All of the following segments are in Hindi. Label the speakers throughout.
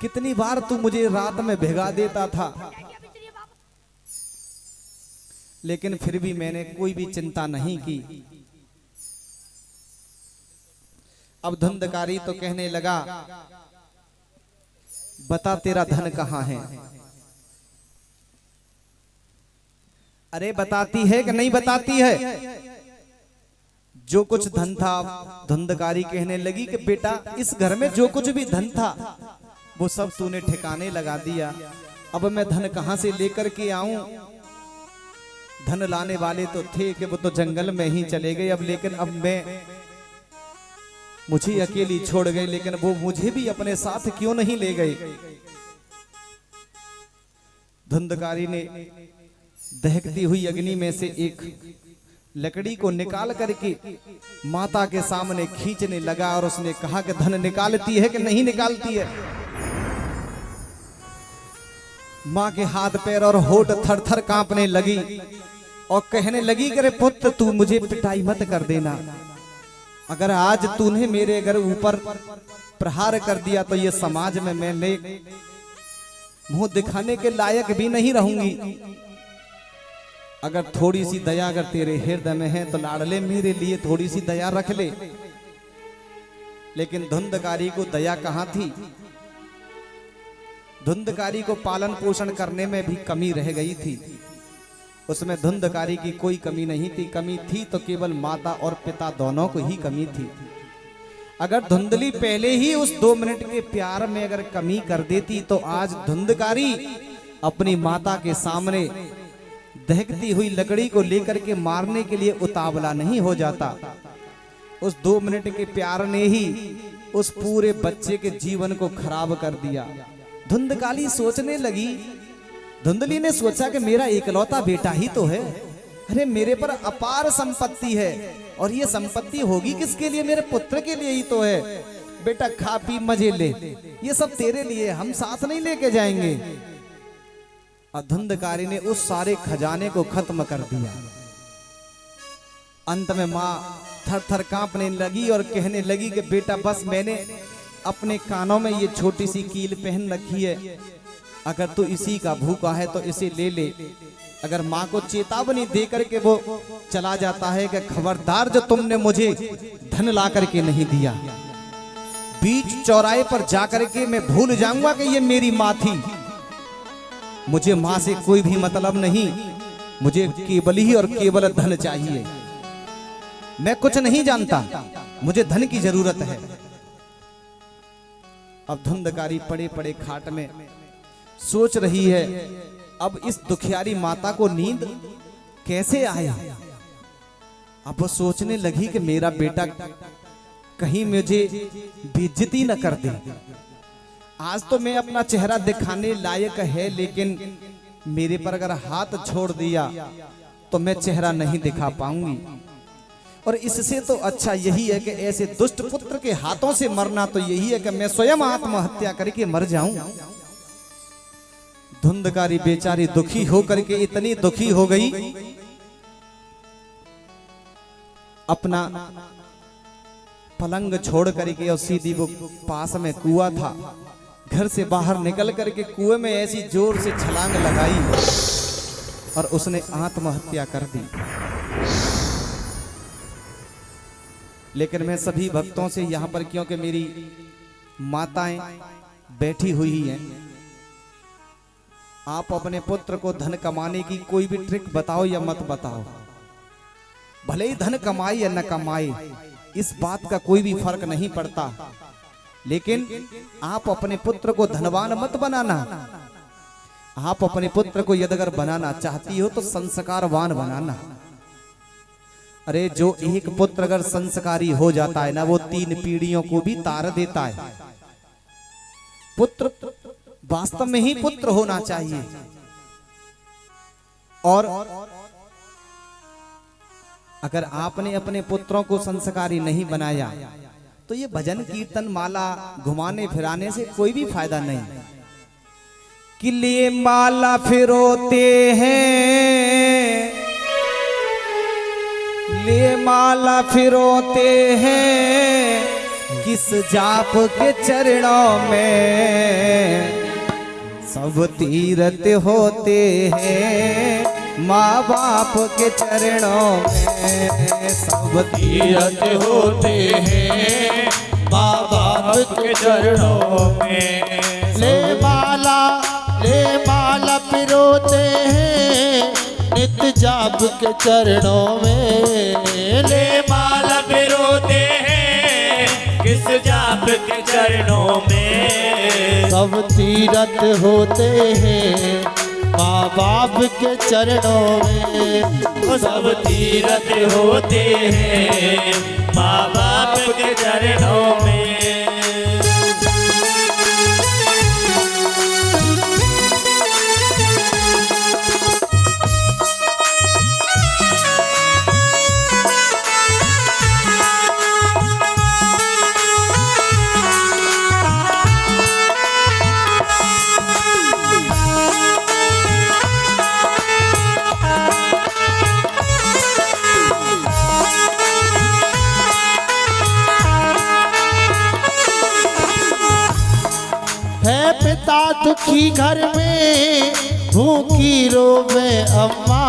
Speaker 1: कितनी बार तू मुझे रात में भिगा देता था, लेकिन फिर भी मैंने कोई भी चिंता नहीं की। अब धुंधकारी तो कहने लगा, बता तेरा धन कहाँ है? अरे बताती है कि नहीं बताती है? जो कुछ धन था, धुंधकारी कहने लगी कि बेटा इस घर में जो कुछ भी धन था वो सब तूने ठिकाने लगा दिया। अब मैं धन कहां से लेकर के आऊं? धन लाने वाले तो थे कि वो तो जंगल में ही चले गए। अब लेकिन अब मैं मुझे अकेली छोड़ गए, लेकिन वो मुझे भी अपने साथ क्यों नहीं ले गए? धुंधकारी ने दहकती हुई अग्नि में से एक लकड़ी को निकाल करके माता के सामने खींचने लगा और उसने कहा कि धन निकालती है कि नहीं निकालती है? मां के हाथ पैर और होठ थर थर कांपने लगी और कहने लगी कि रे पुत्र तू मुझे पिटाई मत कर देना। अगर आज तूने मेरे घर ऊपर प्रहार कर दिया तो ये समाज में मैं मुंह दिखाने के लायक भी नहीं रहूंगी। अगर थोड़ी सी दया अगर तेरे हृदय में है तो लाडले मेरे लिए थोड़ी सी दया रख ले। लेकिन धुंधकारी को दया कहां थी? धुंधकारी को पालन पोषण करने में भी कमी रह गई थी। उसमें धुंधकारी की कोई कमी नहीं थी। कमी थी तो केवल माता और पिता दोनों को ही कमी थी। अगर धुंधली पहले ही उस 2 मिनट के प्यार में अगर कमी कर देती तो आज धुंधकारी अपनी माता के सामने दहकती हुई लकड़ी को लेकर के मारने के लिए उतावला नहीं हो जाता। उस 2 मिनट के प्यार ने ही उस पूरे बच्चे के जीवन को खराब कर दिया। धुंधकाली सोचने लगी, धुंधली ने सोचा कि मेरा इकलौता बेटा ही तो है। अरे मेरे पर अपार संपत्ति है और ये संपत्ति होगी किसके लिए? मेरे पुत्र के लिए ही तो है। बेटा खा पी मजे ले, ये सब तेरे लिए, हम साथ नहीं लेके जाएंगे। और धुंधकारी ने उस सारे खजाने को खत्म कर दिया। अंत में मां थर थर कांपने लगी और कहने लगी कि बेटा बस मैंने अपने कानों में ये छोटी सी कील पहन रखी है, अगर तू इसी का भूखा है तो इसे ले ले। अगर माँ को चेतावनी दे करके वो चला जाता है कि खबरदार जो तुमने मुझे धन ला करके नहीं दिया, बीच चौराहे पर जाकर के मैं भूल जाऊंगा कि ये मेरी माँ थी। मुझे माँ से कोई भी मतलब नहीं, मुझे केवल ही और केवल धन चाहिए। मैं कुछ नहीं जानता, मुझे धन की जरूरत है। अब धुंधकारी पड़े पड़े खाट में सोच रही है, अब इस दुखियारी माता को नींद कैसे आए? अब वो सोचने लगी कि मेरा बेटा कहीं मुझे बेइज्जती न कर दे। आज तो मैं अपना चेहरा दिखाने लायक है, लेकिन मेरे पर अगर हाथ छोड़ दिया तो मैं चेहरा नहीं दिखा पाऊंगी। और इससे तो अच्छा यही है कि ऐसे दुष्ट पुत्र के हाथों से मरना तो यही है कि मैं स्वयं आत्महत्या करके मर जाऊं। धुंधकारी बेचारी दुखी होकर के इतनी दुखी हो गई, अपना पलंग छोड़ करके और सीधी वो पास में कुआं था, घर से बाहर निकल करके कुएं में ऐसी जोर से छलांग लगाई और उसने आत्महत्या कर दी। लेकिन मैं सभी भक्तों से यहाँ पर, क्योंकि मेरी माताएं बैठी हुई हैं, आप अपने पुत्र को धन कमाने की कोई भी ट्रिक बताओ या मत बताओ। भले ही धन कमाए या न कमाए, इस बात का कोई भी फर्क नहीं पड़ता, लेकिन आप अपने पुत्र को धनवान मत बनाना। आप अपने पुत्र को यदि अगर बनाना चाहती हो तो संस्कारवान बनाना। अरे जो एक पुत्र अगर संस्कारी हो जाता है ना, वो 3 पीढ़ियों को भी तार देता है। पुत्र वास्तव में ही पुत्र होना चाहिए। और अगर आपने अपने पुत्रों को संस्कारी नहीं बनाया तो ये भजन कीर्तन माला घुमाने फिराने से कोई भी फायदा नहीं। कि लिए माला फिरोते हैं, ले माला फिरोते हैं किस जाप के चरणों में, सब तीरथ होते हैं माँ बाप के चरणों में, सब
Speaker 2: तीरथ होते हैं माँ बाप के चरणों में। ले माला पिरोते हैं नित्य जाप के चरणों में। ले माला पिरोते हैं किस जाप के चरणों में। सब तीरथ होते हैं माँ बाप के चरणों में। सब तीरथ होते हैं माँ बाप के चरणों में। पिता दुखी घर में भूखी रोवे अम्मा।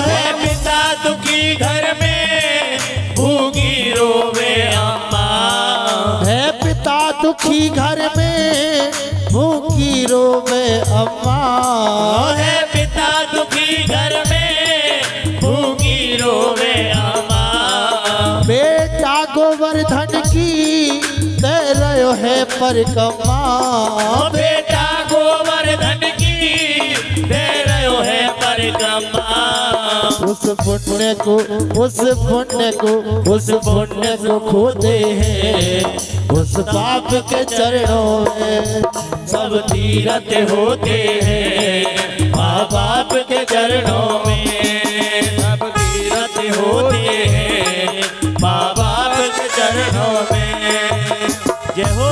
Speaker 2: है पिता दुखी घर में भूखी रोवे अम्मा। है पिता दुखी घर में भूखी रोवे अम्मा। है पिता दुखी घर में भूखी रोवे अम्मा। बेटा गोवर्धन की दे रहो है परिक्रमा। बेटा गोवर्धन की दे रहो है परिक्रमा। उस पुण्य को खोते हैं उस पाप के चरणों में। सब तीरथ होते हैं माँ बाप के चरणों में। सब तीरथ होते हैं माँ बाप के चरणों में। जय हो।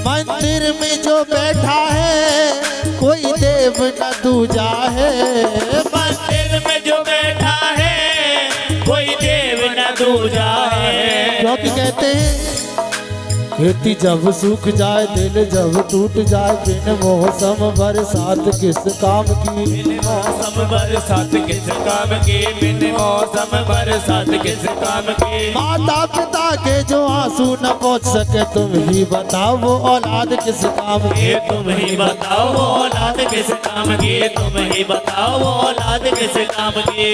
Speaker 2: मंदिर में जो बैठा है कोई देव न दूजा है। मंदिर में जो बैठा है कोई देव न दूजा है। क्योंकि कहते हैं खेती जब सूख जाए दिल जब टूट जाए बिन मौसम बरसात किस काम की। बिन मौसम बरसात किस काम की। बिन मौसम बरसात किस काम की। माता पिता के जो आंसू न पहुँच सके तुम ही बताओ वो औलाद किस काम की। तुम ही बताओ वो औलाद किस काम की। तुम ही बताओ वो औलाद किस काम की।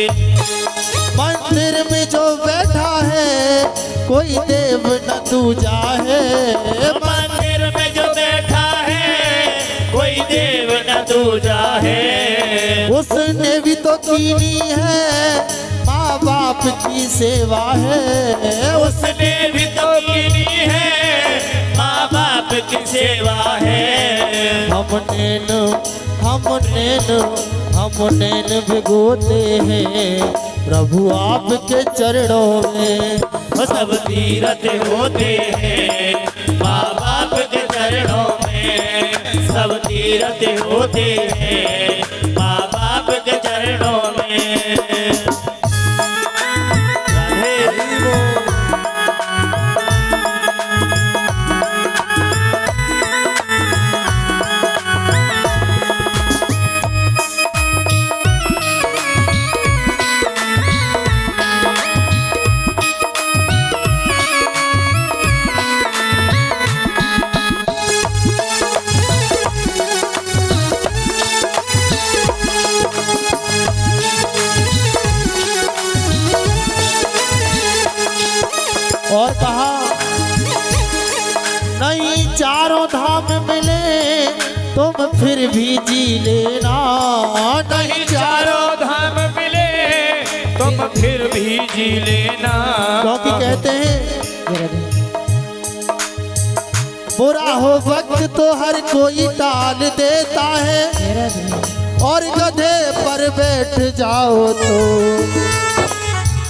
Speaker 2: मंदिर में जो बैठा है कोई देव न दूजा है। मंदिर में जो बैठा है कोई देव न दूजा है। उसने भी तो कीनी है माँ बाप की सेवा है। उसने भी तो कीनी है माँ बाप की सेवा है। हमने भिगोते हैं प्रभु आपके चरणों में। सब तीरथ होते हैं माँ बाप के चरणों में। सब तीरथ होते हैं माँ बाप के चरणों में। और कहा नहीं चारों धाम मिले तुम फिर भी जी लेना। नहीं चारों धाम मिले तुम फिर भी जी लेना। क्योंकि कहते हैं बुरा हो वक्त तो हर कोई टाल देता है, और गधे पर बैठ जाओ तो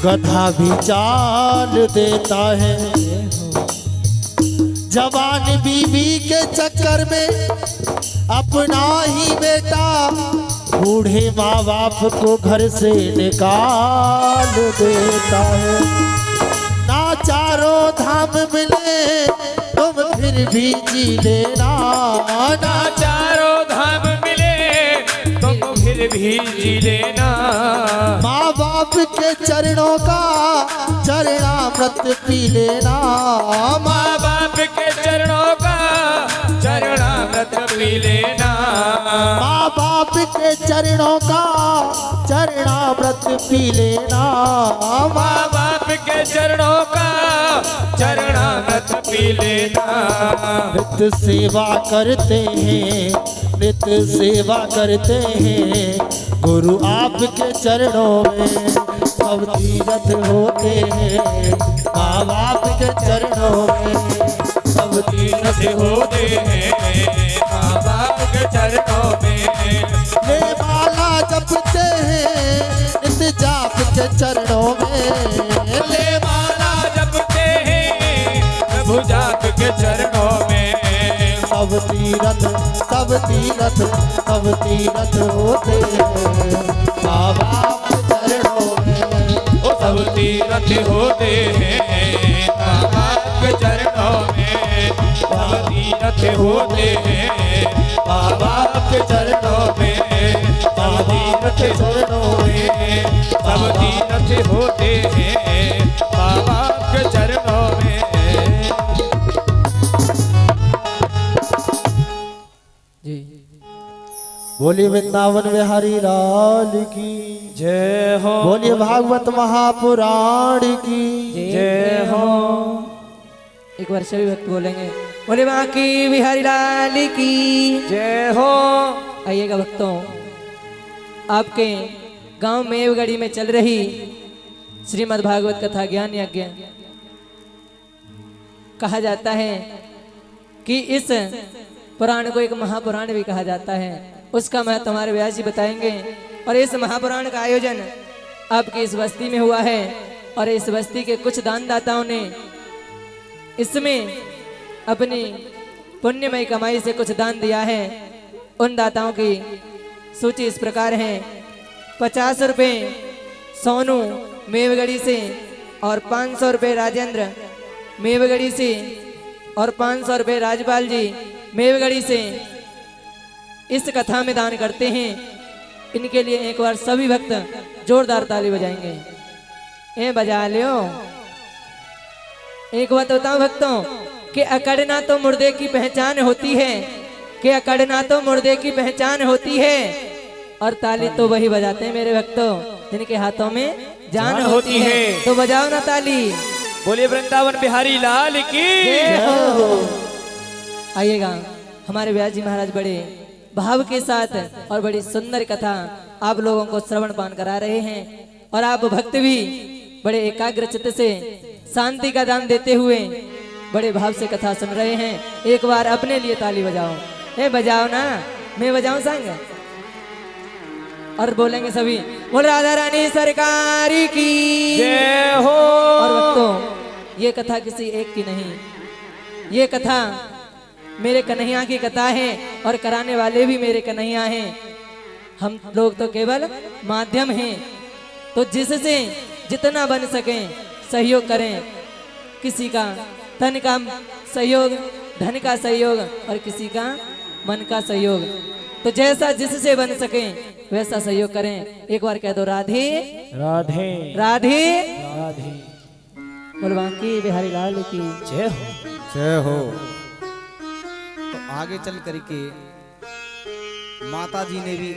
Speaker 2: गधा भी चाल देता है। जवान बीवी के चक्कर में अपना ही बेटा बूढ़े माँ बाप को घर से निकाल देता है। ना चारों धाम मिले तुम फिर भी जी लेना,
Speaker 3: ना चारों धाम मिले तुम फिर भी जी लेना।
Speaker 2: माँ बाप के चरणों का चरणामृत पी लेना,
Speaker 3: माँ बाप के चरणों का चरणामृत पी लेना।
Speaker 2: माँ बाप के चरणों का चरणामृत पी लेना,
Speaker 3: माँ बाप के चरणों का चरणामृत पी लेना।
Speaker 2: नित्य सेवा करते हैं, नित्य सेवा करते हैं, गुरु आपके चरणों में सब तीरथ होते हैं। माँ बाप के चरणों में सब तीरथ
Speaker 3: होते हैं माँ बाप के चरणों में।
Speaker 2: ये माला जपते हैं नित्य जाप के चरणों में,
Speaker 3: ले माला जपते हैं प्रभु जाप के चरणों में।
Speaker 2: सब तीरथ सब तीरथ सब तीरथ होते हैं माँ बाप के चरणों में।
Speaker 3: ओ सब तीरथ होते हैं माँ बाप के चरणों में। सब तीरथ होते हैं माँ बाप के चरणों में। सब तीरथ चरणों में। सब तीरथ होते हैं माँ बाप के चरणों में।
Speaker 2: बोलिए वृंदावन बिहारी लाल की
Speaker 3: जय हो।
Speaker 2: बोलिए भागवत महापुराण की
Speaker 3: जय हो।
Speaker 4: एक बार सभी भक्त बोलेंगे बोले बाकी बिहारी लाल की
Speaker 3: जय हो।
Speaker 4: आइएगा भक्तों, आपके गांव मेवगढ़ी में चल रही श्रीमद् भागवत कथा ज्ञान यज्ञ। कहा जाता है कि इस पुराण को एक महापुराण भी कहा जाता है। उसका महत्व हमारे व्यास जी बताएंगे। और इस महापुराण का आयोजन आपकी इस बस्ती में हुआ है, और इस बस्ती के कुछ दानदाताओं ने इसमें अपनी पुण्यमय कमाई से कुछ दान दिया है। उन दाताओं की सूची इस प्रकार है: 50 रुपये सोनू मेवगढ़ी से, और 500 रुपये राजेंद्र मेवगढ़ी से, और 500 रुपये राजपाल जी मेवगढ़ी से इस कथा में दान करते हैं। इनके लिए एक बार सभी भक्त जोरदार ताली बजाएंगे। ए बजा लियो। एक बात बताओ भक्तों कि अकड़ना तो मुर्दे की पहचान होती है, कि अकड़ना तो मुर्दे की पहचान होती है, और ताली तो वही बजाते हैं मेरे भक्तों जिनके हाथों में जान होती है। तो बजाओ ना ताली।
Speaker 3: बोलिए वृंदावन बिहारी लाल की।
Speaker 4: आइएगा, हमारे व्यास जी महाराज बड़े भाव के साथ और बड़ी सुंदर कथा आप लोगों को श्रवण पान करा रहे हैं, और आप भक्त भी बड़े एकाग्र चित्त से शांति का दान देते हुए बड़े भाव से कथा सुन रहे हैं। एक बार अपने लिए ताली बजाओ। ए बजाओ ना, मैं बजाऊं संग, और बोलेंगे सभी बोल राधा रानी सरकारी की
Speaker 3: जय हो।
Speaker 4: और भक्तों, ये कथा किसी एक की नहीं, ये कथा मेरे कन्हैया की कथा है, और कराने वाले भी मेरे कन्हैया हैं। हम लोग तो केवल माध्यम हैं। तो जिससे जितना बन सके सहयोग करें। किसी का तन का सहयोग, धन का सहयोग, और किसी का मन का सहयोग। तो जैसा जिससे बन सके वैसा सहयोग करें। एक बार कह दो राधे
Speaker 3: राधे
Speaker 4: राधे
Speaker 3: राधे।
Speaker 4: बोल बांकी बिहारी लाल की
Speaker 3: जय हो।
Speaker 1: जय हो। तो आगे चल करके माता जी ने भी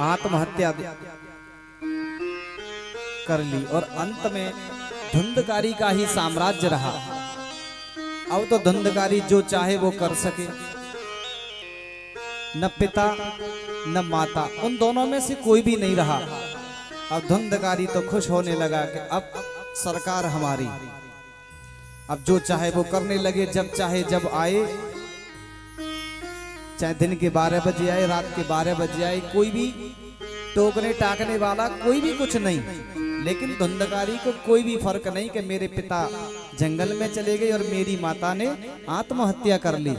Speaker 1: आत्महत्या कर ली, और अंत में धुंधकारी का ही साम्राज्य रहा। अब तो धुंधकारी जो चाहे वो कर सके, न पिता न माता, उन दोनों में से कोई भी नहीं रहा। अब धुंधकारी तो खुश होने लगा कि अब सरकार हमारी, अब जो चाहे वो करने लगे, जब चाहे जब आए चाहे दिन के 12 बजे आए, रात के 12 बजे आए, कोई भी टोकने टाकने वाला कोई भी कुछ नहीं। लेकिन धुंधकारी को कोई भी फर्क नहीं कि मेरे पिता जंगल में चले गए और मेरी माता ने आत्महत्या कर ली।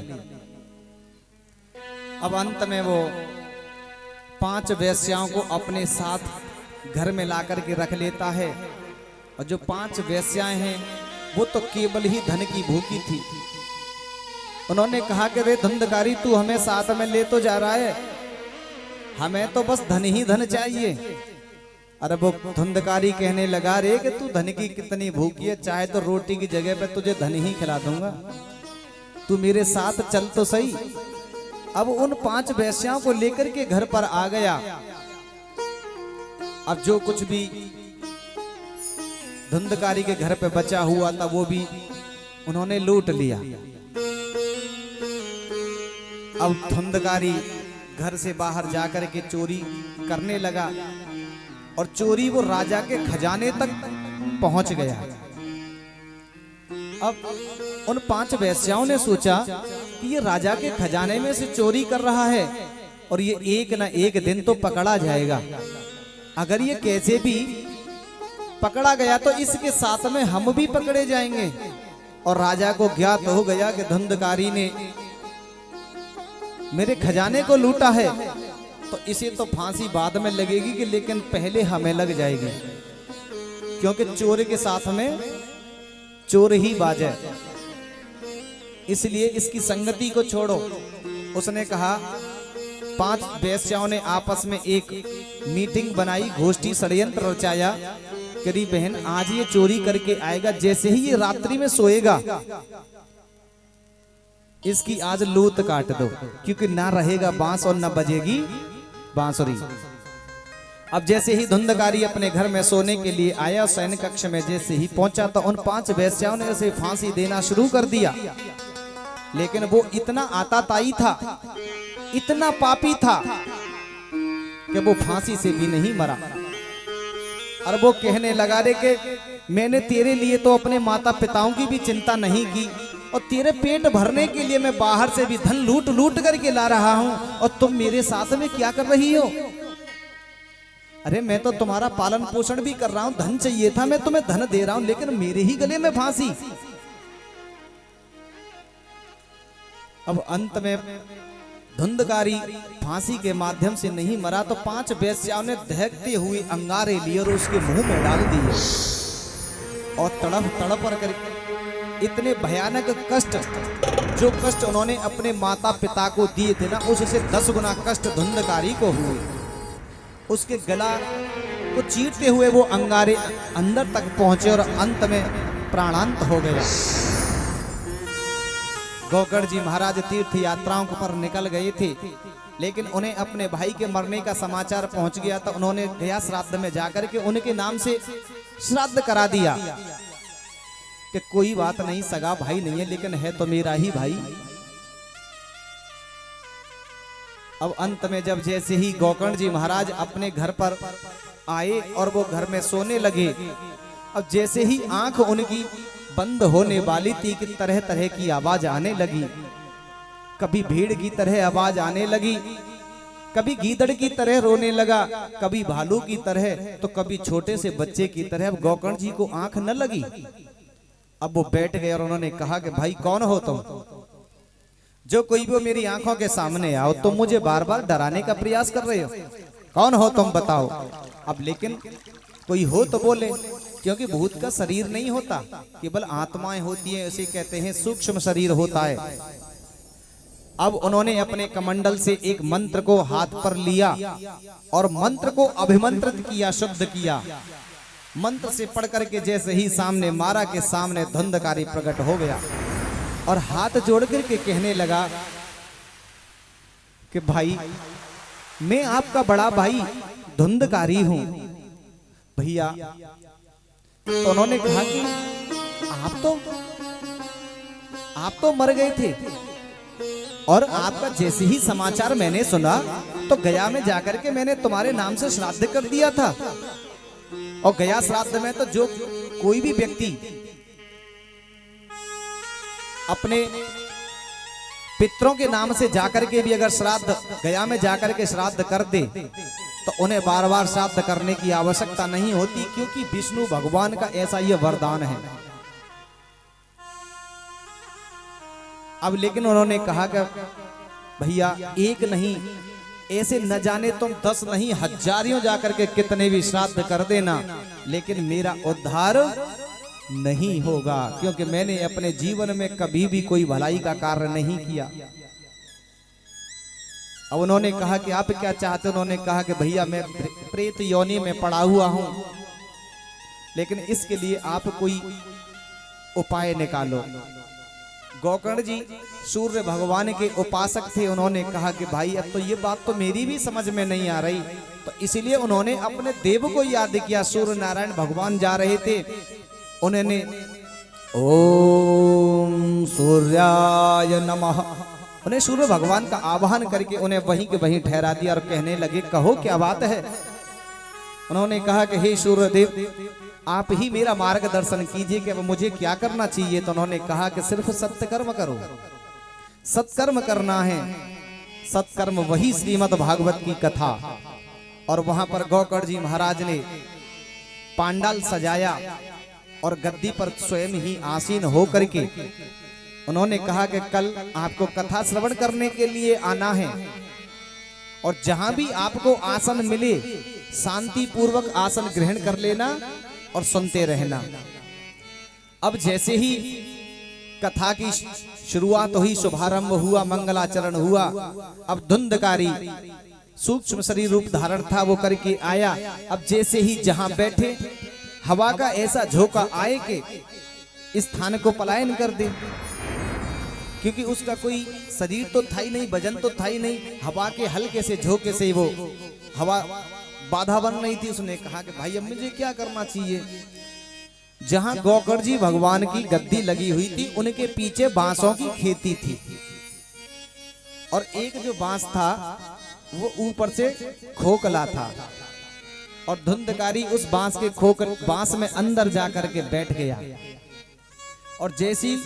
Speaker 1: अब अंत में वो 5 वेश्याओं को अपने साथ घर में ला करके रख लेता है। और जो 5 वेश्याएं हैं वो तो केवल ही धन की भूखी थी। उन्होंने कहा कि रे धुंधकारी, तू हमें साथ में ले तो जा रहा है, हमें तो बस धन ही धन चाहिए। अरे वो धुंधकारी कहने लगा, रे कि तू धन की कितनी भूखी है, चाहे तो रोटी की जगह पे तुझे धन ही खिला दूंगा, तू मेरे साथ चल तो सही। अब उन 5 वेश्याओं को लेकर के घर पर आ गया। अब जो कुछ भी धुंधकारी के घर पे बचा हुआ था वो भी उन्होंने लूट लिया। अब धुंधकारी घर से बाहर जाकर के चोरी करने लगा और चोरी वो राजा के खजाने तक पहुंच गया। अब उन 5 वेश्याओं ने सोचा कि ये राजा के खजाने में से चोरी कर रहा है और ये एक ना एक दिन तो पकड़ा जाएगा। अगर ये कैसे भी पकड़ा गया तो इसके साथ में हम भी पकड़े जाएंगे। और राजा को ज्ञात हो गया कि धुंधकारी ने मेरे खजाने को लूटा है, तो इसे तो फांसी बाद में लगेगी कि लेकिन पहले हमें लग जाएगी, क्योंकि चोर के साथ में चोर ही बाजे, इसलिए इसकी संगति को छोड़ो। उसने कहा, 5 वेश्याओं ने आपस में एक मीटिंग बनाई, गोष्ठी षड्यंत्र रचाया कि री बहन आज ये चोरी करके आएगा, जैसे ही ये रात्रि में सोएगा इसकी आज लूट काट दो, क्योंकि ना रहेगा बांस और ना बजेगी बांसुरी। अब जैसे ही धुंधकारी अपने घर में सोने के लिए आया, सैन कक्ष में जैसे ही पहुंचा तो उन 5 वेश्याओं ने उसे फांसी देना शुरू कर दिया। लेकिन वो इतना आताताई था, इतना पापी था कि वो फांसी से भी नहीं मरा। और वो कहने लगा, रे कि मैंने तेरे लिए तो अपने माता पिताओं की भी चिंता नहीं की, और तेरे पेट भरने के लिए मैं बाहर से भी धन लूट लूट करके ला रहा हूं, और तुम मेरे साथ में क्या कर रही हो? अरे मैं तो तुम्हारा पालन पोषण भी कर रहा हूं, धन चाहिए था, मैं तुम्हें धन दे रहा हूं, लेकिन मेरे ही गले में फांसी। अब अंत में धुंधकारी फांसी के माध्यम से नहीं मरा तो 5 वेश्याओं ने दहकते हुए अंगारे लिए और उसके मुंह में डाल दिए और तड़प तड़प कर इतने भयानक कष्ट, जो कष्ट उन्होंने अपने माता पिता को दिए थे ना, उससे 10 गुना कष्ट धुंधकारी को हुए। उसके गला को चीरते हुए वो अंगारे अंदर तक पहुंचे और अंत में प्राणांत हो गया। गोकर्ण जी महाराज तीर्थ यात्राओं पर निकल गए थे, लेकिन उन्हें अपने भाई के मरने का समाचार पहुंच गया तो उन्होंने गया श्राद्ध में जाकर के उनके नाम से श्राद्ध करा दिया कि कोई बात नहीं, सगा भाई नहीं है लेकिन है तो मेरा ही भाई। अब अंत में जब जैसे ही गोकर्ण जी महाराज अपने घर पर आए और वो घर में सोने लगे, अब जैसे ही आंख उनकी बंद होने वाली थी कि तरह तरह की आवाज आने लगी। कभी भीड़ की तरह आवाज आने लगी, कभी गीदड़ की तरह रोने लगा, कभी भालू की तरह, तो कभी छोटे से बच्चे की तरह। अब गोकर्ण जी को आंख न लगी। अब वो बैठ गए और उन्होंने कहा कि भाई कौन हो तुम? जो कोई भी मेरी आंखों के सामने आओ, तुम मुझे बार बार डराने का प्रयास कर रहे हो, कौन हो तुम बताओ। अब लेकिन कोई हो तो बोले, क्योंकि भूत का शरीर नहीं होता, केवल आत्माएं होती हैं, इसे कहते हैं सूक्ष्म शरीर होता है। अब उन्होंने अपने कमंडल से एक मंत्र को हाथ पर लिया और मंत्र को अभिमंत्रित किया, शुद्ध किया। मंत्र से पढ़ करके जैसे ही सामने मारा के सामने धुंधकारी प्रकट हो गया और हाथ जोड़ करके कहने लगा कि भाई मैं आपका बड़ा भाई धुंधकारी हूं। भैया तो उन्होंने कहा कि आप तो मर गए थे और आपका जैसे ही समाचार मैंने सुना तो गया में जाकर के मैंने तुम्हारे नाम से श्राद्ध कर दिया था। और गया श्राद्ध में तो जो कोई भी व्यक्ति अपने पितरों के नाम से जाकर के भी अगर श्राद्ध गया में जाकर के श्राद्ध कर दे तो उन्हें बार बार श्राद्ध करने की आवश्यकता नहीं होती, क्योंकि विष्णु भगवान का ऐसा यह वरदान है। अब लेकिन उन्होंने कहा कि भैया एक नहीं, ऐसे न जाने तुम 10 नहीं हजारियों जाकर के कितने भी श्राद्ध कर देना, लेकिन मेरा उद्धार नहीं होगा, क्योंकि मैंने अपने जीवन में कभी भी कोई भलाई का कार्य नहीं किया। अब उन्होंने कहा कि आप क्या चाहते? उन्होंने कहा कि भैया मैं प्रेत योनि में पड़ा हुआ हूं, लेकिन इसके लिए आप कोई उपाय निकालो। गोकर्ण जी सूर्य भगवान के उपासक थे। उन्होंने कहा कि भाई अब तो ये बात तो मेरी भी समझ में नहीं आ रही, तो इसलिए उन्होंने अपने देव को याद किया। सूर्य नारायण भगवान जा रहे थे, उन्होंने ओम सूर्याय नमः, उन्हें सूर्य भगवान का आवाहन करके उन्हें वहीं के वहीं ठहरा दिया और कहने लगे कहो क्या बात है। उन्होंने कहा कि हे सूर्यदेव आप ही मेरा मार्गदर्शन कीजिए कि अब मुझे क्या करना चाहिए। तो उन्होंने कहा कि सिर्फ सत्कर्म करो, सत्कर्म करना है। सत्कर्म वही श्रीमद् भागवत की कथा। और वहां पर गोकर्ण जी महाराज ने पांडाल सजाया और गद्दी पर स्वयं ही आसीन हो करके उन्होंने कहा कि कल आपको कथा श्रवण करने के लिए आना है, और जहां भी आपको आसन मिले शांति पूर्वक आसन ग्रहण कर लेना और सुनते रहना। अब जैसे ही कथा की शुरुआत हुई, शुभारंभ हुआ, मंगलाचरण हुआ। अब धुंधकारी सूक्ष्म शरीर रूप धारण था, वो करके आया। अब जैसे ही जहां बैठे हवा का ऐसा झोंका आए कि इस स्थान को पलायन कर दे, क्योंकि उसका कोई शरीर तो था ही नहीं, वजन तो था ही नहीं। हवा के हल्के से झोंके से वो हवा बाधा बन रही थी। उसने कहा कि भाई अब मुझे क्या करना चाहिए। जहां गोकर्ण जी भगवान की गद्दी लगी हुई थी उनके पीछे बांसों की खेती थी, और एक जो बांस था वो ऊपर से खोखला था, और धुंधकारी उस बांस के बांस में अंदर जाकर के बैठ गया। और जैसी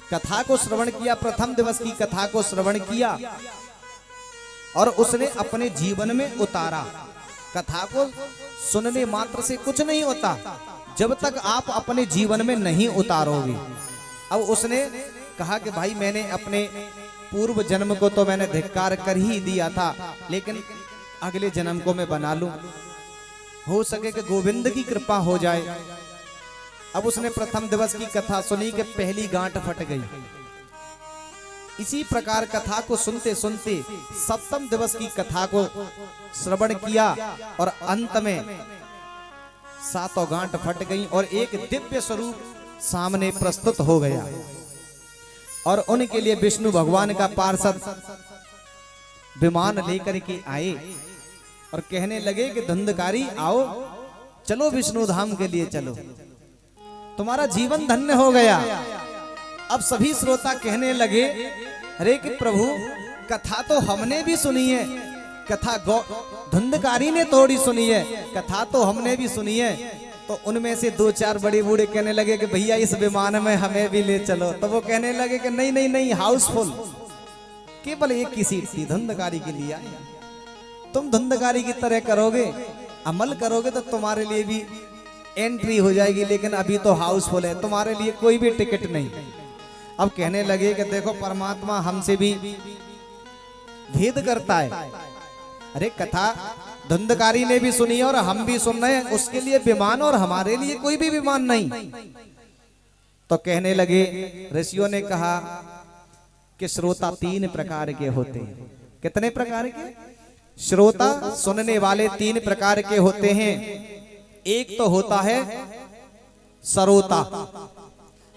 Speaker 1: कथा को श्रवण किया, प्रथम दिवस की कथा को श्रवण किया और उसने अपने जीवन में उतारा। कथा को सुनने मात्र से कुछ नहीं होता जब तक आप अपने जीवन में नहीं उतारोगे। अब उसने कहा कि भाई मैंने अपने पूर्व जन्म को तो मैंने धिक्कार कर ही दिया था, लेकिन अगले जन्म को मैं बना लूं, हो सके कि गोविंद की कृपा हो जाए। अब उसने प्रथम दिवस की कथा सुनी कि पहली गांठ फट गई। इसी प्रकार कथा को सुनते सुनते सप्तम दिवस की कथा को श्रवण किया और अंत में सातों गांठ फट गई और एक दिव्य स्वरूप सामने प्रस्तुत हो गया। और उनके लिए विष्णु भगवान का पार्षद विमान लेकर के आए और कहने लगे कि धुंधकारी आओ, चलो विष्णु धाम के लिए चलो, तुम्हारा जीवन धन्य हो गया। अब सभी श्रोता कहने लगे अरे कि प्रभु कथा तो हमने भी सुनी है, कथा धुंधकारी ने थोड़ी सुनी है, कथा तो हमने भी सुनी है। तो उनमें से 2-4 बड़े बूढ़े कहने लगे कि भैया इस विमान में हमें भी ले चलो। तो वो कहने लगे कि नहीं नहीं नहीं, हाउसफुल, केवल एक की सीट थी, धुंधकारी के लिए आए। तुम धुंधकारी की तरह करोगे, अमल करोगे तो तुम्हारे लिए भी एंट्री हो जाएगी, लेकिन अभी तो हाउसफुल है, तुम्हारे लिए कोई भी टिकट नहीं। अब कहने लगे कि देखो परमात्मा हमसे भी भेद करता है। अरे कथा धुंधकारी ने भी सुनी और हम भी सुन रहे हैं, उसके लिए विमान और हमारे लिए कोई भी विमान नहीं। तो कहने लगे, ऋषियों ने कहा कि श्रोता 3 प्रकार के होते हैं। कितने प्रकार के? श्रोता सुनने वाले 3 प्रकार के होते हैं। एक तो होता है सरोता।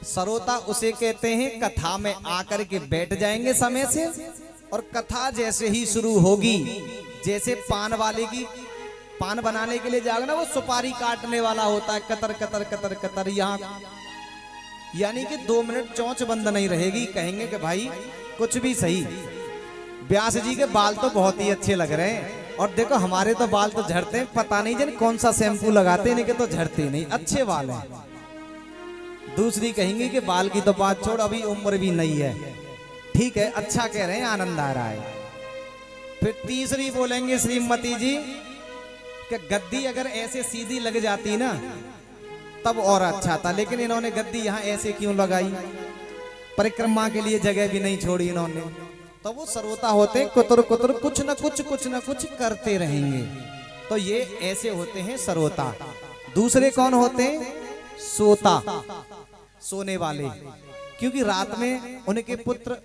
Speaker 1: सरोता उसे कहते हैं कथा में आकर के बैठ जाएंगे समय से, और कथा जैसे ही शुरू होगी, जैसे पान वाले की पान बनाने के लिए जाओगे ना, वो सुपारी काटने वाला होता है, कतर कतर कतर कतर, यहाँ यानी कि 2 मिनट चौंच बंद नहीं रहेगी। कहेंगे कि भाई कुछ भी सही, व्यास जी के बाल तो बहुत ही अच्छे लग रहे हैं, और देखो हमारे तो बाल तो झड़ते हैं, पता नहीं जन कौन सा शैम्पू लगाते हैं, इनके तो झड़ते नहीं, अच्छे बाल हैं। दूसरी कहेंगे कि बाल की तो बात छोड़, अभी उम्र भी नहीं है, ठीक है, अच्छा कह रहे हैं, आनंद आ रहा है। फिर तीसरी बोलेंगे श्रीमती जी कि गद्दी अगर ऐसे सीधी लग जाती ना तब और अच्छा था, लेकिन इन्होंने गद्दी यहाँ ऐसे क्यों लगाई, परिक्रमा के लिए जगह भी नहीं छोड़ी इन्होंने। तो वो सर्वोता होते हैं, कुतर कुतर कुछ न कुछ करते रहेंगे, तो ये ऐसे होते हैं सर्वोता। दूसरे कौन होते हैं? सोता, सोने वाले, क्योंकि रात में उनके पुत्र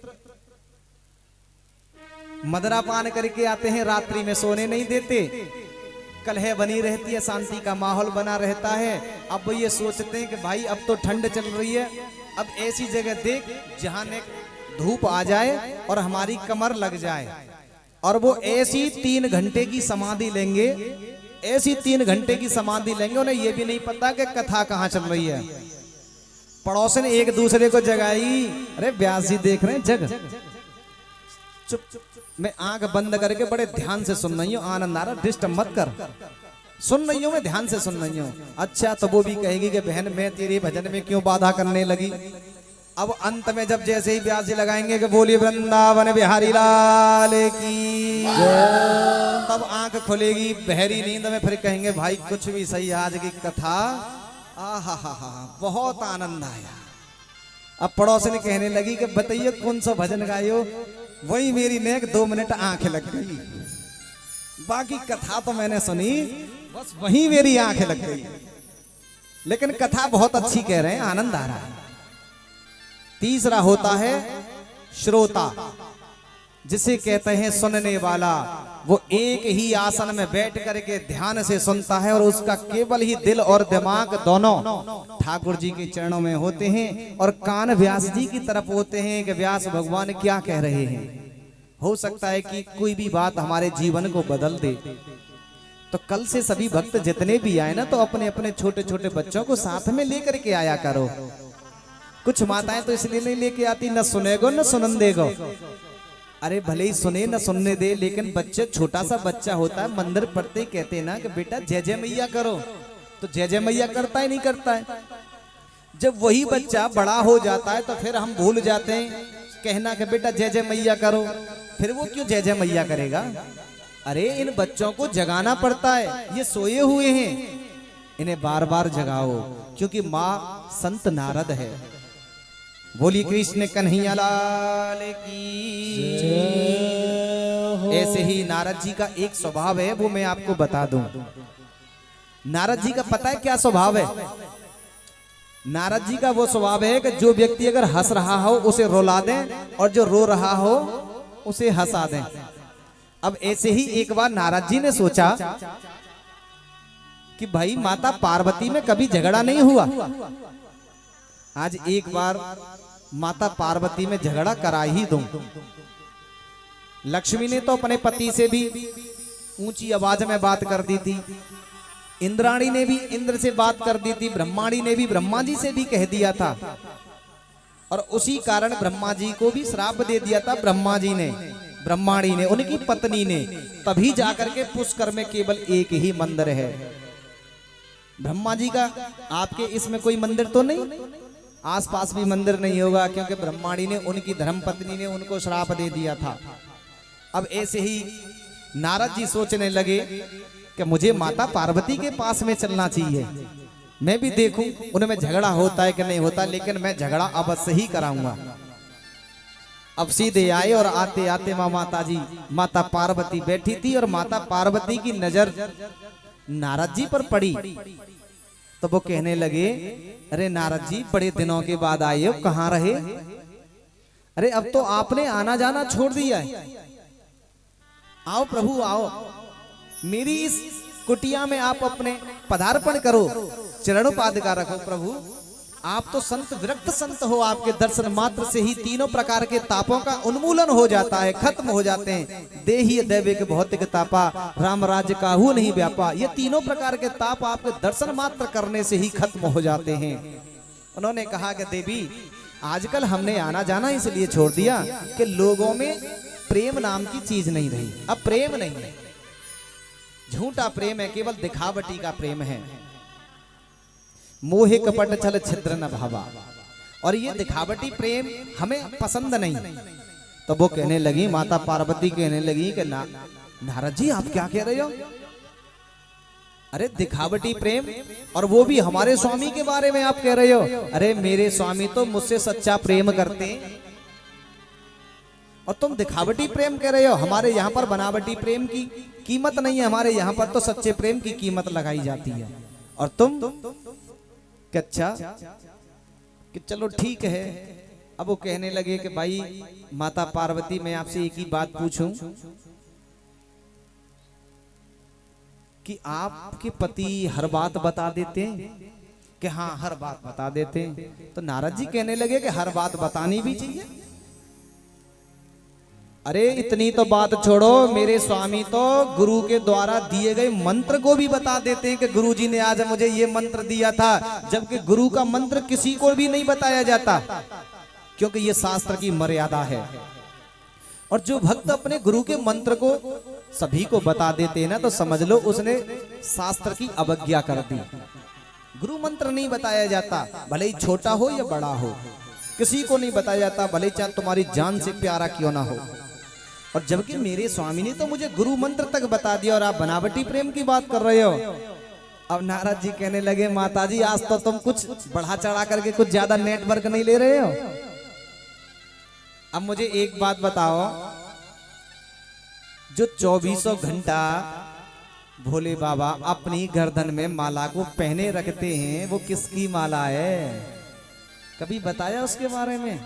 Speaker 1: मदरापान करके आते हैं, रात्रि में सोने नहीं देते, कलह बनी रहती है, शांति का माहौल बना रहता है। अब वो ये सोचते हैं कि भाई अब तो ठंड चल रही है, अब ऐसी जगह देख जहां ने धूप आ जाए और हमारी कमर लग जाए, और वो ऐसी 3 घंटे की समाधि लेंगे, ऐसी 3 घंटे की समाधि लेंगे। उन्हें ये भी नहीं पता कि कथा कहाँ चल रही है। पड़ोसन एक दूसरे को जगाई, अरे व्यास जी देख रहे हैं जग, चुप चुप, मैं आंख बंद करके बड़े ध्यान से सुन रही हूँ, आनंद आ रहा, डिस्टर्ब मत कर, सुन रही हूँ मैं, ध्यान से सुन रही हूँ। अच्छा, तो वो भी कहेगी कि बहन मैं तेरे भजन में क्यों बाधा करने लगी। अब अंत में जब जैसे ही व्यास जी लगाएंगे कि बोलिए वृंदावन बिहारी लाल की, तब आंख खुलेगी बहरी नींद में, फिर कहेंगे भाई कुछ भी सही, आज की कथा आहा बहुत आनंद आया। अब पड़ोसन कहने लगी कि बताइए कौन सा भजन गायो, वही मेरी नेक 2 मिनट आंख लग गई, बाकी कथा तो मैंने सुनी, बस वही मेरी आंख लग गई। लेकिन कथा बहुत अच्छी कह रहे हैं, आनंद आ रहा है। तीसरा होता है श्रोता, जिसे कहते हैं सुनने वाला। वो एक ही आसन में बैठ करके ध्यान से सुनता है और उसका केवल ही दिल और दिमाग दोनों ठाकुर जी के चरणों में होते हैं, और कान व्यास जी की तरफ होते हैं कि व्यास भगवान क्या कह रहे हैं। हो सकता है कि कोई भी बात हमारे जीवन को बदल दे। तो कल से सभी भक्त जितने भी आए ना, तो अपने अपने छोटे छोटे बच्चों को साथ में लेकर के आया करो। कुछ माताएं तो इसलिए नहीं लेके आती, न सुनेगो न सुनन देगो। अरे भले ही सुने न सुनने दे, लेकिन बच्चे, छोटा सा बच्चा होता है, मंदिर पढ़ते ही कहते ना कि बेटा जय जय मैया करो, तो जय जय मैया करता ही नहीं करता है। जब वही बच्चा बड़ा हो जाता है तो फिर हम भूल जाते हैं कहना कि बेटा जय जय मैया करो, फिर वो क्यों जय जय मैया करेगा। अरे इन बच्चों को जगाना पड़ता है, ये सोए हुए हैं, इन्हें बार बार जगाओ, क्योंकि माँ संत नारद है। बोली कृष्ण कन्हैया लाल की। ऐसे ही नारद जी का एक स्वभाव है, वो मैं आपको बता दूं। नारद जी का पता है क्या स्वभाव है? नारद जी का वो स्वभाव है कि जो व्यक्ति अगर हंस रहा हो उसे रुला दें, और जो रो रहा हो उसे हंसा दें। अब ऐसे ही एक बार नारद जी ने सोचा कि भाई माता पार्वती में कभी झगड़ा नहीं हुआ, आज एक बार माता पार्वती में झगड़ा करा ही दूं। लक्ष्मी ने तो अपने पति से भी ऊंची आवाज में बात कर दी थी, इंद्राणी ने भी इंद्र से बात कर दी थी, ब्रह्माणी ने भी ब्रह्मा जी से भी कह दिया था, और उसी कारण ब्रह्मा जी को भी श्राप दे दिया था ब्रह्मा जी ने, ब्रह्माणी ने, उनकी पत्नी ने। तभी जाकर के पुष्कर में केवल एक ही मंदिर है। ब्रह्मा जी का आपके इसमें कोई मंदिर तो नहीं, आसपास भी मंदिर नहीं होगा, क्योंकि ब्रह्माणी ने, उनकी धर्मपत्नी ने उनको श्राप दे दिया था। अब ऐसे ही नारद जी सोचने लगे कि मुझे माता पार्वती के पास में चलना चाहिए, मैं भी देखूं उनमें झगड़ा होता है कि नहीं होता, लेकिन मैं झगड़ा अवश्य ही कराऊंगा। अब सीधे आए और आते आते माता पार्वती बैठी थी, और माता पार्वती की नजर नारद जी पर पड़ी, तो वो कहने लगे, अरे नारद जी बड़े दिनों के बाद आए हो, कहाँ रहे? अरे अब तो आपने आना जाना छोड़ दिया है, आओ प्रभु आओ, मेरी इस कुटिया में आप अपने पदार्पण करो, चरणोपादका रखो। प्रभु आप तो संत, विरक्त संत हो, आपके दर्शन मात्र से ही तीनों प्रकार के तापों का उन्मूलन हो जाता है, खत्म हो जाते हैं। देहि दैविक भौतिक तापा, राम राज्य काहू नहीं व्यापा, ये तीनों प्रकार के ताप आपके दर्शन मात्र करने से ही खत्म हो जाते हैं। उन्होंने कहा कि देवी आजकल हमने आना जाना इसलिए छोड़ दिया कि लोगों में प्रेम नाम की चीज नहीं रही। अब प्रेम नहीं है, झूठा प्रेम है, केवल दिखावटी का प्रेम है। मोहे कपट छल छिद्र न भावा, और ये दिखावटी प्रेम हमें पसंद नहीं। तो वो कहने लगी, माता पार्वती कहने लगी कि नारद जी आप क्या कह रहे हो? अरे दिखावटी प्रेम, और वो भी हमारे स्वामी के बारे में आप कह रहे हो? अरे मेरे स्वामी तो मुझसे सच्चा प्रेम करते हैं और तुम दिखावटी प्रेम कह रहे हो। हमारे यहाँ पर बनावटी प्रेम की कीमत नहीं है, हमारे यहाँ पर तो सच्चे प्रेम की कीमत लगाई जाती है। और तुम कि अच्छा कि चलो ठीक है। अब वो कहने लगे कि भाई माता पार्वती मैं आपसे एक ही बात पूछूं कि आपके पति हर बात बता देते हैं? कि हाँ हर बात बता देते हैं। तो नारद जी कहने लगे कि हर बात बतानी भी चाहिए। अरे इतनी तो बात छोड़ो, मेरे स्वामी तो गुरु के द्वारा दिए गए मंत्र को भी बता देते हैं कि गुरु जी ने आज मुझे ये मंत्र दिया था, जबकि गुरु का मंत्र किसी को भी नहीं बताया जाता, क्योंकि ये शास्त्र की मर्यादा है। और जो भक्त अपने गुरु के मंत्र को सभी को बता देते हैं ना, तो समझ लो उसने शास्त्र की अवज्ञा कर दी। गुरु मंत्र नहीं बताया जाता, भले ही छोटा हो या बड़ा हो, किसी को नहीं बताया जाता, भले ही चाहे तुम्हारी जान से प्यारा क्यों ना हो। और जबकि मेरे स्वामी ने तो मुझे गुरु मंत्र तक बता दिया और आप बनावटी प्रेम की बात कर रहे हो। अब नारद जी कहने लगे, माताजी आज तो तुम कुछ बढ़ा चढ़ा करके कुछ ज्यादा नेटवर्क नहीं ले रहे हो। अब मुझे एक बात बताओ, जो 2400 घंटा भोले बाबा अपनी गर्दन में माला को पहने रखते हैं, वो किसकी माला है? कभी बताया उसके बारे में?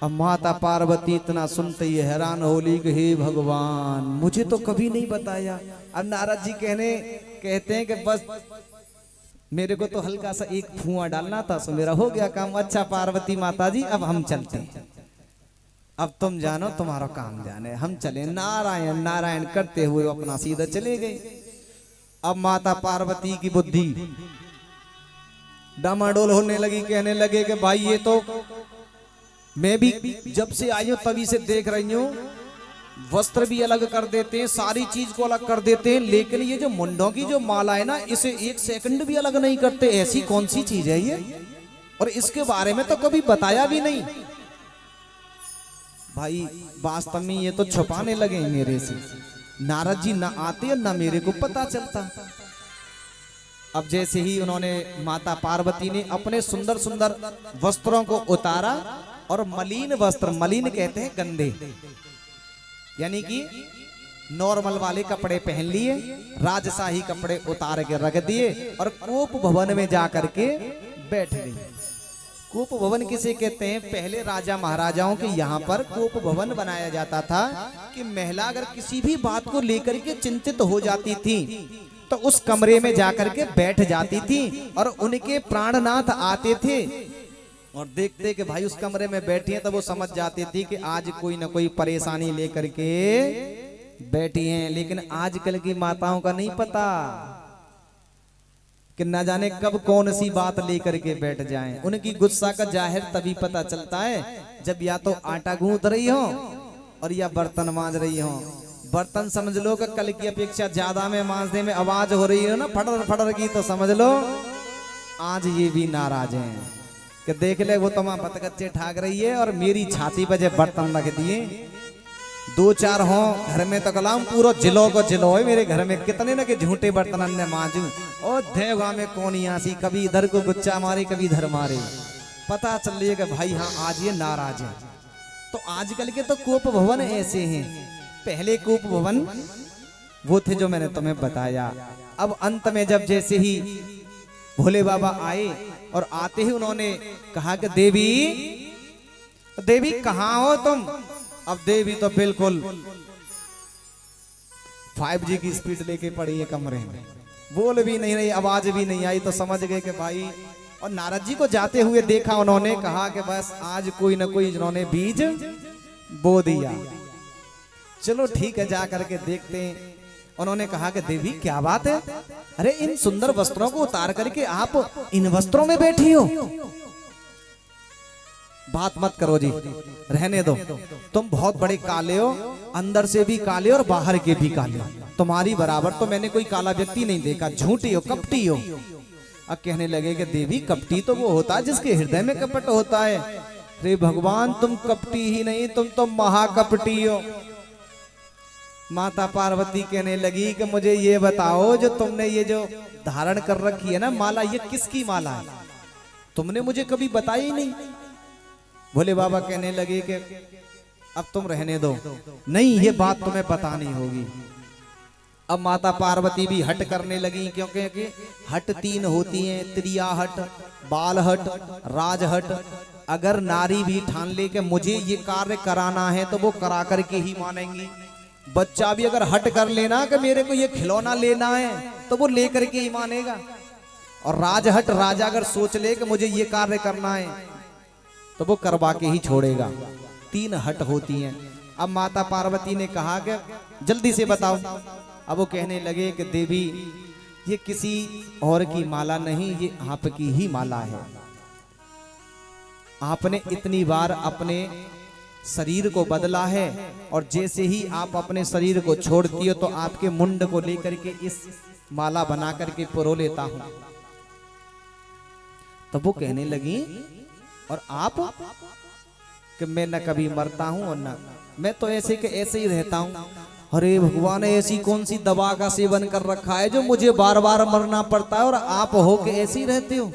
Speaker 1: अब माता पार्वती इतना सुनते ही हैरान होली कि हे भगवान मुझे तो कभी नहीं बताया। अब नारद जी कहते हैं कि बस मेरे को तो हल्का सा एक फुआ डालना था, सो मेरा हो गया काम। अच्छा पार्वती माता जी अब हम चलते हैं, अब तुम जानो तुम्हारा काम जाने, हम चले। नारायण नारायण करते हुए अपना सीधा चले गए। अब माता पार्वती की बुद्धि डामाडोल होने लगी, कहने लगे कि भाई ये तो मैं भी जब से आई हूं तभी से देख रही हूं, वस्त्र भी अलग कर देते हैं, सारी चीज को अलग कर देते हैं, लेकिन ये जो मुंडों की जो माला है ना, इसे एक सेकंड भी अलग नहीं करते। ऐसी कौन सी चीज है ये? और इसके बारे में तो कभी बताया भी नहीं। भाई वास्तव में ये तो छुपाने लगे मेरे से। नारद जी ना आते ना मेरे को पता चलता। अब जैसे ही उन्होंने माता पार्वती ने अपने सुंदर सुंदर वस्त्रों को उतारा और मलिन वस्त्र, मलिन कहते हैं गंदे, यानी कि नॉर्मल वाले कपड़े पहन लिए, राजशाही कपड़े उतार के रख दिए और कोप भवन में जाकर के बैठ गई। कोप भवन किसे कहते हैं? पहले राजा महाराजाओं के यहाँ पर कोप भवन बनाया जाता था कि महिला अगर किसी भी बात को लेकर के चिंतित हो जाती थी तो उस कमरे में जाकर के बैठ जाती थी और उनके प्राणनाथ आते थे और देखते कि भाई उस कमरे में बैठी है, तो वो समझ जाती थी कि आज कोई ना कोई परेशानी लेकर के बैठी हैं। लेकिन आजकल की माताओं का नहीं पता कि न जाने कब कौन सी बात लेकर के बैठ जाएं। उनकी गुस्सा का जाहिर तभी पता चलता है जब या तो आटा गूंथ रही हो और या बर्तन मांज रही हो। बर्तन समझ लो कि कल की अपेक्षा ज्यादा में मांजने में आवाज हो रही है ना फटर फटर की, तो समझ लो आज ये भी नाराज हैं कि देख ले वो तो वहां बतगच्चे ठाक रही है और मेरी छाती पर जब बर्तन रख दिए। दो चार हो घर में तो कलाम पूरा जिलो को जिलो है मेरे घर में, कितने ना के झूठे बर्तन ने मांजू और देवगा में कौन यासी, कभी इधर को गुच्चा मारे कभी इधर मारे। पता चल रही है कि भाई हाँ आज ये नाराज है। तो आजकल के तो कोप भवन ऐसे हैं, पहले कोप भवन वो थे जो मैंने तुम्हें बताया। अब अंत में जब जैसे ही भोले बाबा आए और आते ही उन्होंने कहा कि देवी देवी कहाँ हो तुम? अब देवी तो बिल्कुल 5G की स्पीड लेके पड़ी है कमरे में, बोल भी नहीं रही, आवाज भी नहीं आई। तो समझ गए कि भाई, और नारद जी को जाते हुए देखा, उन्होंने कहा कि बस आज कोई ना कोई इन्होंने बीज बो दिया। चलो ठीक है जा करके देखते हैं। उन्होंने कहा कि देवी क्या बात है? अरे इन सुंदर वस्त्रों को उतार करके आप इन वस्त्रों में बैठी हो? बात मत करो जी, रहने दो। तुम बहुत बड़े काले हो, अंदर से भी काले और बाहर के भी काले। तुम्हारी बराबर तो मैंने कोई काला व्यक्ति नहीं देखा, झूठी हो, कपटी हो। अब कहने लगे कि देवी कपटी तो वो होता है जिसके हृदय में कपट होता है। रे भगवान तुम कपटी ही नहीं, तुम तो महाकपटी हो। माता पार्वती कहने लगी कि मुझे ये बताओ, जो तुमने ये जो धारण कर रखी है ना माला, ये किसकी माला है? तुमने मुझे कभी बताया ही नहीं। भोले बाबा कहने लगे कि अब तुम रहने दो, नहीं ये बात तुम्हें बतानी होगी। अब माता पार्वती भी हट करने लगी, क्योंकि हट तीन होती हैं, त्रिया हट, बाल हट, राज हट। अगर नारी भी ठान ले कि मुझे ये कार्य कराना है तो वो करा करके ही मानेंगी। बच्चा भी अगर हट कर लेना कि मेरे को ये खिलौना लेना है तो वो लेकर के ही मानेगा। और राजहट, राजा अगर सोच ले कि मुझे ये कार्य करना है तो वो करवा के ही छोड़ेगा। तीन हट होती हैं। अब माता पार्वती ने कहा कि जल्दी से बताओ। अब वो कहने लगे कि देवी ये किसी और की माला नहीं, ये आपकी ही माला है। आपने इतनी बार अपने शरीर को बदला है, और जैसे ही आप अपने शरीर को छोड़ती हो तो आपके मुंड को लेकर के इस माला बना करके पुरो लेता हूं। तो वो कहने लगी और आप कि मैं न कभी मरता हूं और न, मैं तो ऐसे के ऐसे ही रहता हूं। अरे भगवान, ऐसी कौन सी दवा का सेवन कर रखा है जो मुझे बार बार मरना पड़ता है और आप हो के ऐसे ही रहते हो?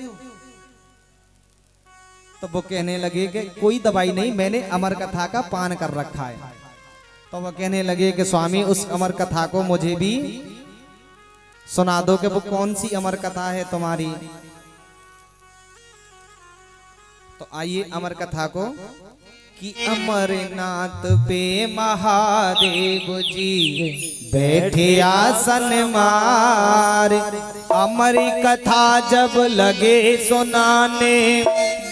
Speaker 1: तो वो कहने लगे कि कोई दवाई नहीं, मैंने अमर कथा का पान कर रखा है। तो वो कहने लगे कि स्वामी उस अमर कथा को मुझे भी सुना दो कि वो कौन सी अमर कथा है तुम्हारी। तो आइए अमर कथा को। कि अमरनाथ पे महादेव जी बैठे आसन मार, अमर कथा जब लगे सुनाने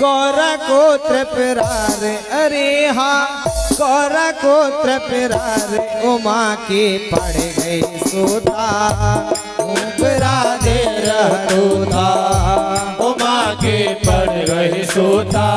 Speaker 1: गौरा को त्रिपुरार। अरे हाँ गौरा को त्रिपुरार, उमा के पड़ गए सोता, राधे रहता।
Speaker 2: उमा के पड़ गए सोता,